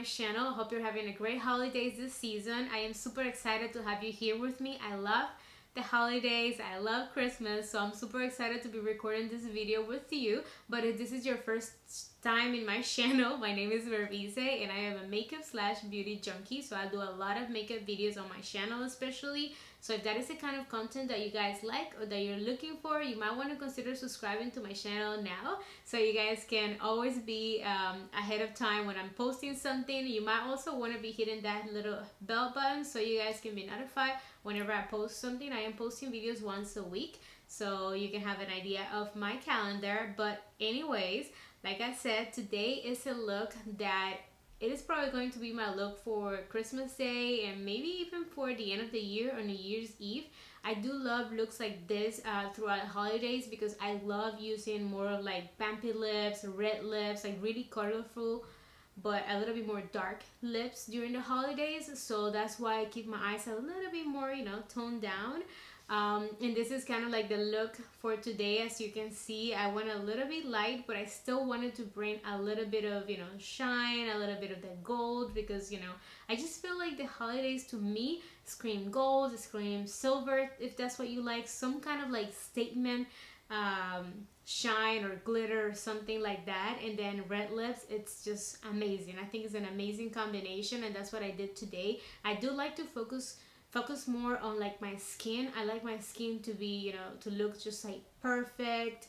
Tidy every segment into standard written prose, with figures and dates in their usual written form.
my channel. I hope you're having a great holidays this season. I am super excited to have you here with me. I love the holidays, I love Christmas, so I'm super excited to be recording this video with you. But if this is your first time in my channel, my name is Mervice and I am a makeup slash beauty junkie, so I do a lot of makeup videos on my channel especially. So if that is the kind of content that you guys like or that you're looking for, you might want to consider subscribing to my channel now, so you guys can always be ahead of time when I'm posting something. You might also want to be hitting that little bell button so you guys can be notified whenever I post something. I am posting videos once a week, so you can have an idea of my calendar. But anyways, like I said, today is a look that it is probably going to be my look for Christmas Day and maybe even for the end of the year on New Year's Eve. I do love looks like this throughout holidays because I love using more of like bumpy lips, red lips, like really colorful but a little bit more dark lips during the holidays. So that's why I keep my eyes a little bit more, you know, toned down. And this is kind of like the look for today. As you can see, I went a little bit light, but I still wanted to bring a little bit of, you know, shine, a little bit of that gold, because, you know, I just feel like the holidays to me scream gold, scream silver, if that's what you like, some kind of like statement shine or glitter or something like that. And then red lips, it's just amazing. I think it's an amazing combination, and that's what I did today. I do like to focus more on like my skin. I like my skin to be, you know, to look just like perfect,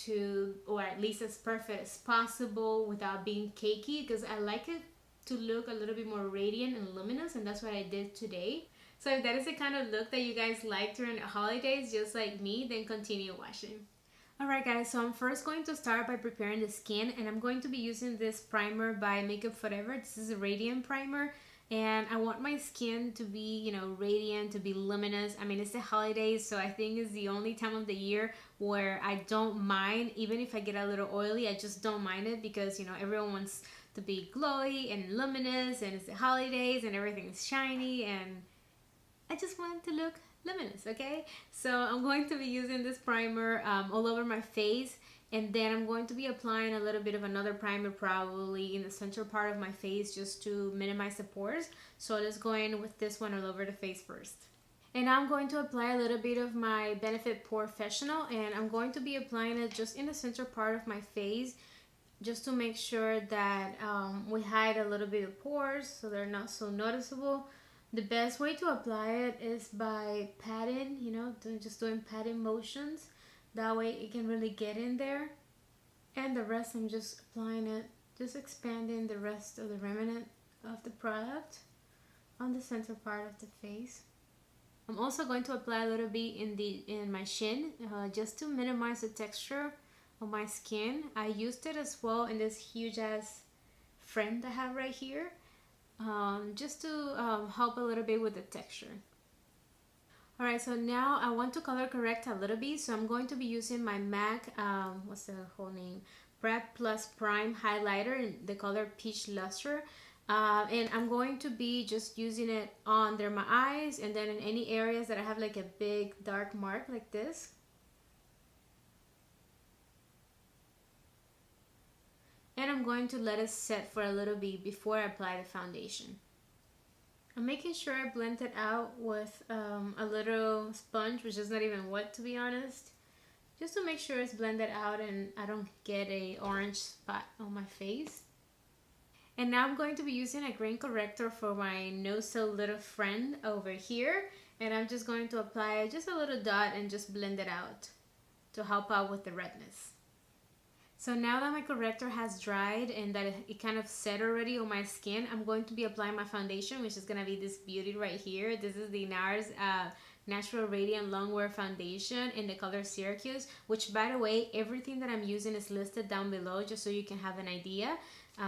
to, or at least as perfect as possible without being cakey, because I like it to look a little bit more radiant and luminous, and that's what I did today. So if that is the kind of look that you guys like during the holidays just like me, then continue watching. Alright guys, so I'm first going to start by preparing the skin, and I'm going to be using this primer by Makeup Forever. This is a radiant primer, and I want my skin to be, you know, radiant, to be luminous. I mean, it's the holidays, so I think it's the only time of the year where I don't mind, even if I get a little oily, I just don't mind it, because, you know, everyone wants to be glowy and luminous, and it's the holidays and everything is shiny, and I just want it to look luminous, okay? So I'm going to be using this primer all over my face, and then I'm going to be applying a little bit of another primer probably in the central part of my face just to minimize the pores. So let's go in with this one all over the face first. And now I'm going to apply a little bit of my Benefit Porefessional, and I'm going to be applying it just in the center part of my face, just to make sure that we hide a little bit of pores so they're not so noticeable. The best way to apply it is by patting, you know, just doing patting motions. That way it can really get in there. And the rest, I'm just applying it, just expanding the rest of the remnant of the product on the center part of the face. I'm also going to apply a little bit in my chin, just to minimize the texture of my skin. I used it as well in this huge ass friend I have right here, just to help a little bit with the texture. Alright, so now I want to color correct a little bit, so I'm going to be using my MAC, what's the whole name? Prep Plus Prime Highlighter in the color Peach Lustre. And I'm going to be just using it under my eyes, and then in any areas that I have like a big dark mark like this. And I'm going to let it set for a little bit before I apply the foundation. I'm making sure I blend it out with a little sponge, which is not even wet to be honest, just to make sure it's blended out and I don't get a orange spot on my face. And now I'm going to be using a grain corrector for my no so little friend over here, and I'm just going to apply just a little dot and just blend it out to help out with the redness. So now that my corrector has dried and that it kind of set already on my skin, I'm going to be applying my foundation, which is going to be this beauty right here. This is the NARS Natural Radiant Longwear Foundation in the color Syracuse, which, by the way, everything that I'm using is listed down below just so you can have an idea,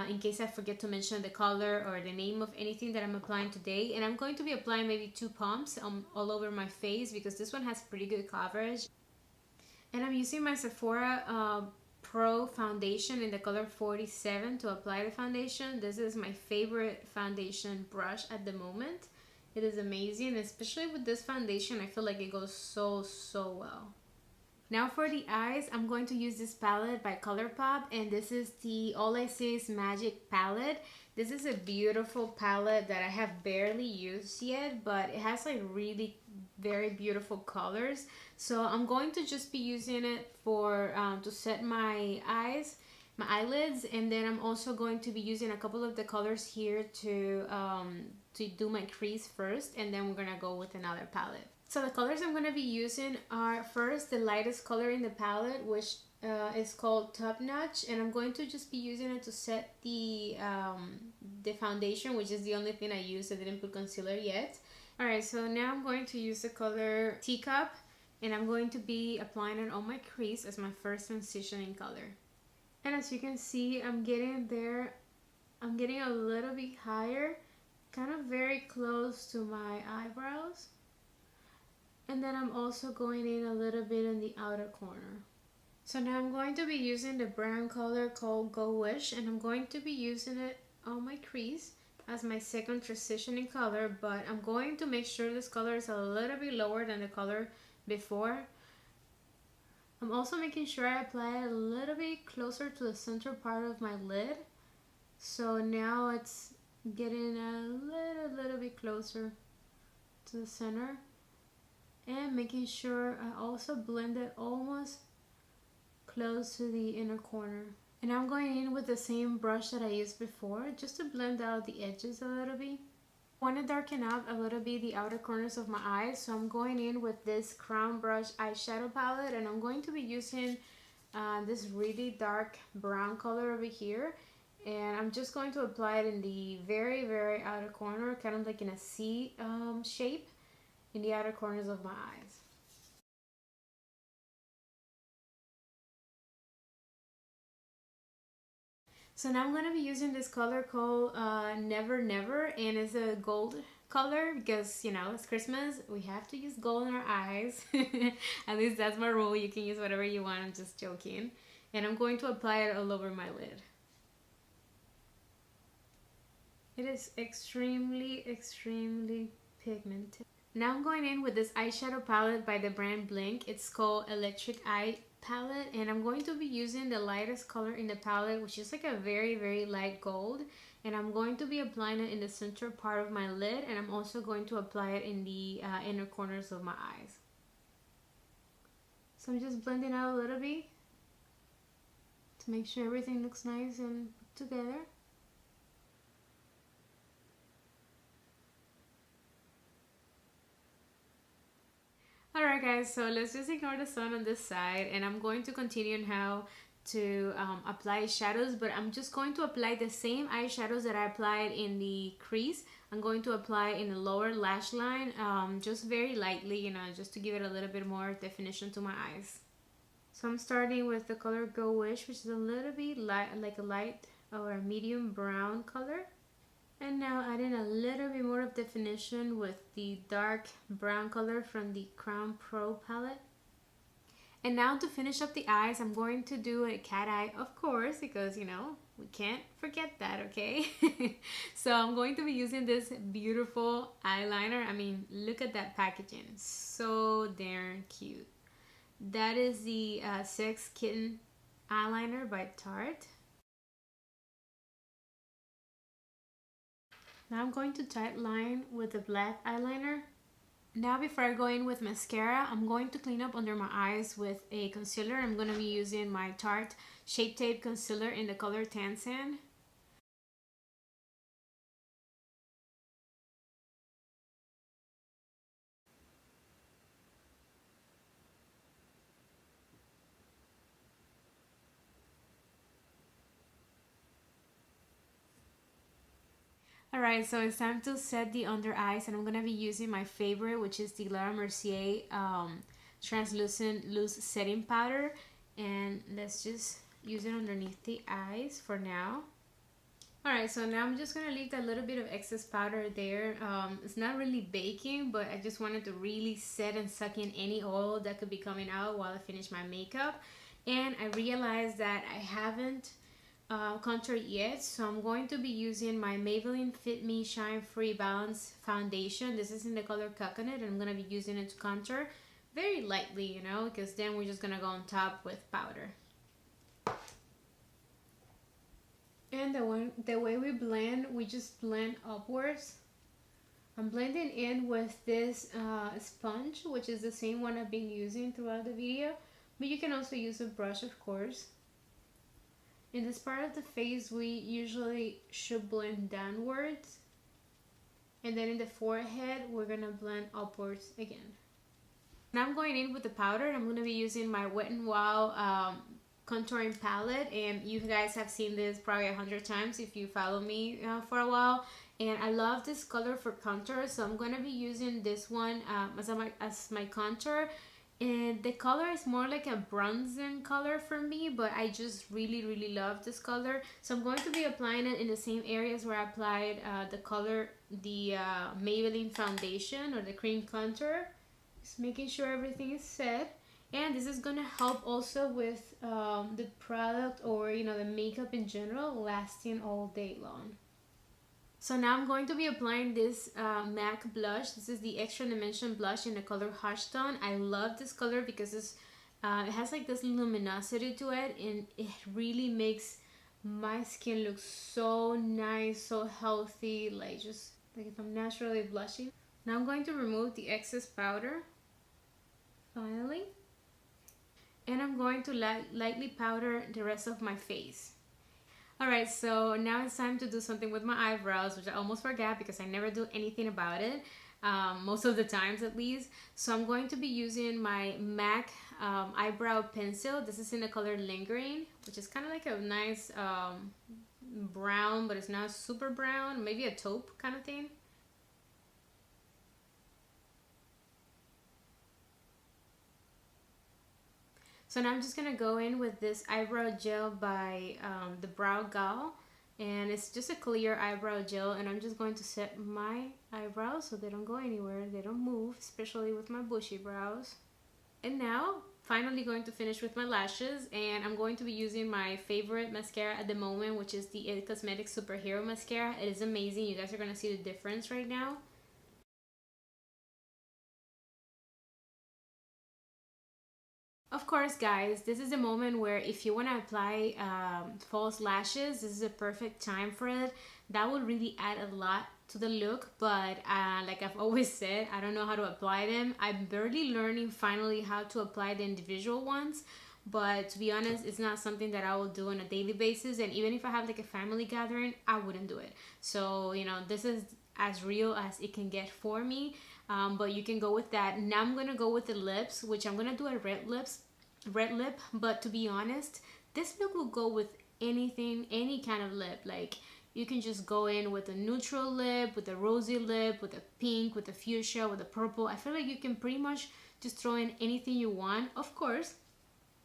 in case I forget to mention the color or the name of anything that I'm applying today. And I'm going to be applying maybe 2 pumps all over my face because this one has pretty good coverage. And I'm using my Sephora Pro foundation in the color 47 to apply the foundation. This is my favorite foundation brush at the moment. It is amazing, especially with this foundation. I feel like it goes so well. Now for the eyes, I'm going to use this palette by Colourpop, and this is the All I See Is Magic palette. This is a beautiful palette that I have barely used yet, but it has like really very beautiful colors. So I'm going to just be using it for to set my eyes, my eyelids, and then I'm also going to be using a couple of the colors here to do my crease first, and then we're gonna go with another palette. So the colors I'm going to be using are first the lightest color in the palette, which is called Top Notch, and I'm going to just be using it to set the foundation, which is the only thing I used. I didn't put concealer yet. Alright, so now I'm going to use the color Teacup, and I'm going to be applying it on my crease as my first transitioning color. And as you can see, I'm getting there. I'm getting a little bit higher, kind of very close to my eyebrows. And then I'm also going in a little bit in the outer corner. So now I'm going to be using the brown color called Go Wish, and I'm going to be using it on my crease as my second transitioning color, but I'm going to make sure this color is a little bit lower than the color before. I'm also making sure I apply it a little bit closer to the center part of my lid. So now it's getting a little bit closer to the center. And making sure I also blend it almost close to the inner corner. And I'm going in with the same brush that I used before, just to blend out the edges a little bit. I want to darken out a little bit the outer corners of my eyes, so I'm going in with this Crown Brush eyeshadow palette, and I'm going to be using this really dark brown color over here. And I'm just going to apply it in the very, very outer corner, kind of like in a C shape, in the outer corners of my eyes. So now I'm going to be using this color called Never Never, and it's a gold color because, you know, it's Christmas. We have to use gold in our eyes. At least that's my rule. You can use whatever you want. I'm just joking. And I'm going to apply it all over my lid. It is extremely, extremely pigmented. Now I'm going in with this eyeshadow palette by the brand Blinc. It's called Electric Eye palette, and I'm going to be using the lightest color in the palette, which is like a very, very light gold, and I'm going to be applying it in the center part of my lid, and I'm also going to apply it in the inner corners of my eyes. So I'm just blending out a little bit to make sure everything looks nice and put together. Alright guys, so let's just ignore the sun on this side, and I'm going to continue on how to apply shadows, but I'm just going to apply the same eyeshadows that I applied in the crease. I'm going to apply in the lower lash line, just very lightly, you know, just to give it a little bit more definition to my eyes. So I'm starting with the color Go Wish, which is a little bit light, like a light or a medium brown color. And now adding a little bit more of definition with the dark brown color from the Crown Pro palette. And now to finish up the eyes, I'm going to do a cat eye, of course, because, you know, we can't forget that, okay? So I'm going to be using this beautiful eyeliner. I mean, look at that packaging. So darn cute. That is the Sex Kitten eyeliner by Tarte. Now I'm going to tight line with the black eyeliner. Now before I go in with mascara, I'm going to clean up under my eyes with a concealer. I'm going to be using my Tarte Shape Tape Concealer in the color Tan Sand. Alright, so it's time to set the under eyes, and I'm going to be using my favorite, which is the Mercier translucent loose setting powder, and let's just use it underneath the eyes for now. Alright, so now I'm just going to leave that little bit of excess powder there. It's not really baking, but I just wanted to really set and suck in any oil that could be coming out while I finish my makeup. And I realized that I haven't contoured yet, so I'm going to be using my Maybelline Fit Me Shine Free Balance Foundation. This is in the color Coconut, and I'm going to be using it to contour very lightly, you know, because then we're just gonna go on top with powder. And the way we blend, we just blend upwards. I'm blending in with this sponge, which is the same one I've been using throughout the video, but you can also use a brush, of course. In this part of the face, we usually should blend downwards, and then in the forehead, we're gonna blend upwards again. Now I'm going in with the powder. I'm gonna be using my Wet n Wild contouring palette, and you guys have seen this probably 100 times if you follow me for a while. And I love this color for contour, so I'm gonna be using this one as my contour. And the color is more like a bronzing color for me, but I just really love this color. So I'm going to be applying it in the same areas where I applied the Maybelline foundation or the cream contour. Just making sure everything is set. And this is gonna help also with the product, or you know, the makeup in general, lasting all day long. So now I'm going to be applying this MAC blush. This is the Extra Dimension blush in the color Hush Tone. I love this color because it has like this luminosity to it, and it really makes my skin look so nice, so healthy, like just like if I'm naturally blushing. Now I'm going to remove the excess powder, finally. And I'm going to lightly powder the rest of my face. Alright, so now it's time to do something with my eyebrows, which I almost forgot because I never do anything about it, most of the times at least. So I'm going to be using my MAC Eyebrow Pencil. This is in the color Lingering, which is kind of like a nice brown, but it's not super brown, maybe a taupe kind of thing. So now I'm just gonna go in with this eyebrow gel by the Brow Gal, and it's just a clear eyebrow gel, and I'm just going to set my eyebrows so they don't go anywhere, they don't move, especially with my bushy brows. And now finally going to finish with my lashes, and I'm going to be using my favorite mascara at the moment, which is the It Cosmetics Superhero Mascara. It is amazing. You guys are gonna see the difference right now. Of course, guys, this is the moment where if you want to apply false lashes, this is a perfect time for it. That will really add a lot to the look, but like I've always said, I don't know how to apply them. I'm barely learning finally how to apply the individual ones, but to be honest, it's not something that I will do on a daily basis, and even if I have like a family gathering, I wouldn't do it. So, you know, this is as real as it can get for me. But you can go with that. Now I'm gonna go with the lips, which I'm gonna do a red lip, but to be honest, this look will go with anything, any kind of lip. Like, you can just go in with a neutral lip, with a rosy lip, with a pink, with a fuchsia, with a purple. I feel like you can pretty much just throw in anything you want. Of course,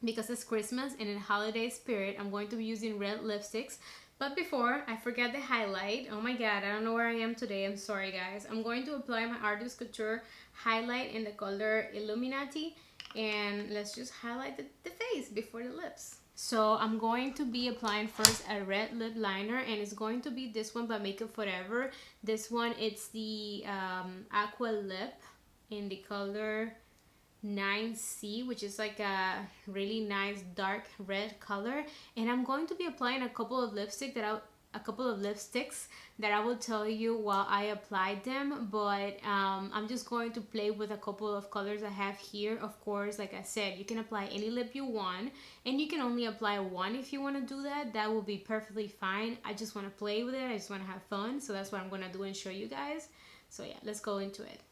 because it's Christmas and in holiday spirit, I'm going to be using red lipsticks. But before I forget the highlight, oh my god, I don't know where I am today, I'm sorry guys. I'm going to apply my Artist Couture highlight in the color Illuminati, and let's just highlight the face before the lips. So I'm going to be applying first a red lip liner, and it's going to be this one by Makeup Forever. This one, it's the Aqua Lip in the color 9C, which is like a really nice dark red color. And I'm going to be applying a couple of lipsticks that I will tell you while I applied them, but I'm just going to play with a couple of colors I have here. Of course, like I said, you can apply any lip you want, and you can only apply one if you want to do that. That will be perfectly fine. I just want to play with it, I just want to have fun, so that's what I'm going to do and show you guys. So yeah, let's go into it.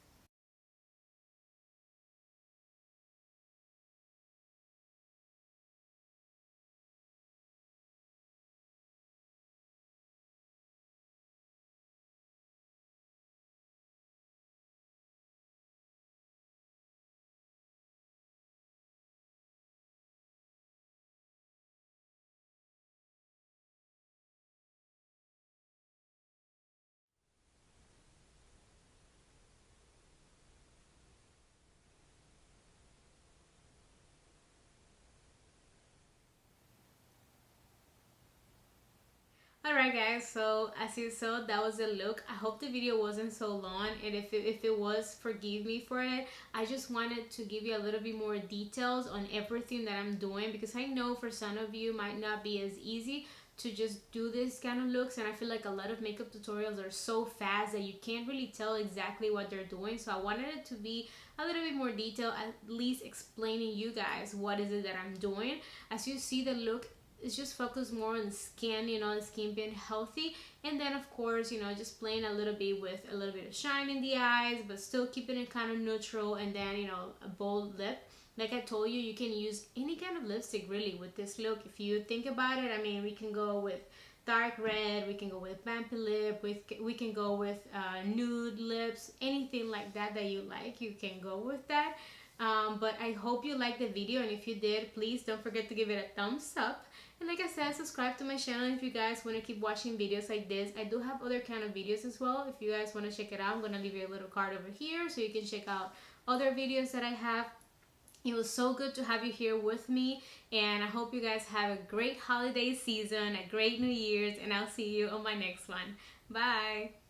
Alright guys, so as you saw, that was the look. I hope the video wasn't so long, and if it was, forgive me for it. I just wanted to give you a little bit more details on everything that I'm doing, because I know for some of you might not be as easy to just do this kind of looks, and I feel like a lot of makeup tutorials are so fast that you can't really tell exactly what they're doing. So I wanted it to be a little bit more detailed, at least explaining you guys what is it that I'm doing. As you see, the look is just focused more on the skin, you know, the skin being healthy, and then of course, you know, just playing a little bit with a little bit of shine in the eyes, but still keeping it kind of neutral, and then, you know, a bold lip. Like I told you, you can use any kind of lipstick really with this look. If you think about it, I mean, we can go with dark red, we can go with vampy lip, we can go with nude lips, anything like that that you like, you can go with that. But I hope you liked the video, and if you did, please don't forget to give it a thumbs up. And like I said, subscribe to my channel if you guys want to keep watching videos like this. I do have other kind of videos as well. If you guys want to check it out, I'm going to leave you a little card over here so you can check out other videos that I have. It was so good to have you here with me, and I hope you guys have a great holiday season, a great New Year's, and I'll see you on my next one. Bye!